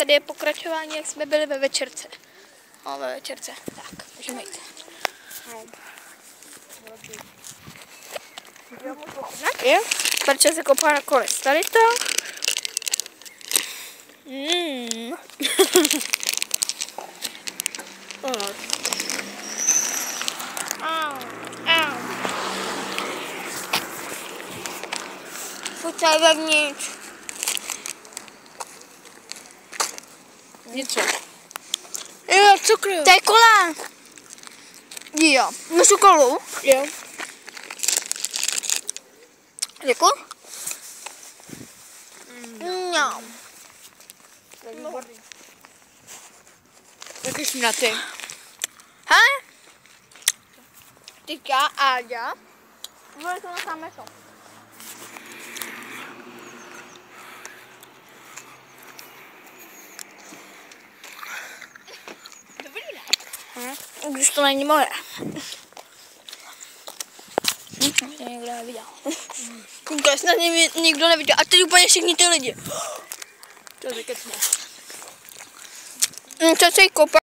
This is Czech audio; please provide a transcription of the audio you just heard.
tady je pokračování, jak jsme byli ve večerce. No, ve večerce. Tak, můžeme jít. Je, Barča se kopá na kole. Tady to. Fuď tady vevnitř. Něco. Jo, cukru. To je kola. Jo, můžu kolu? Jo. Děkuji. No. Taky směnatý. He? Teďka Áďa. Bude to na samé to. Dobrý, ne? Když to není moje. To někdo neviděl. To snad nikdo neviděl. A teď úplně všichni ty lidi. To je kecmo. Co se jí kopa?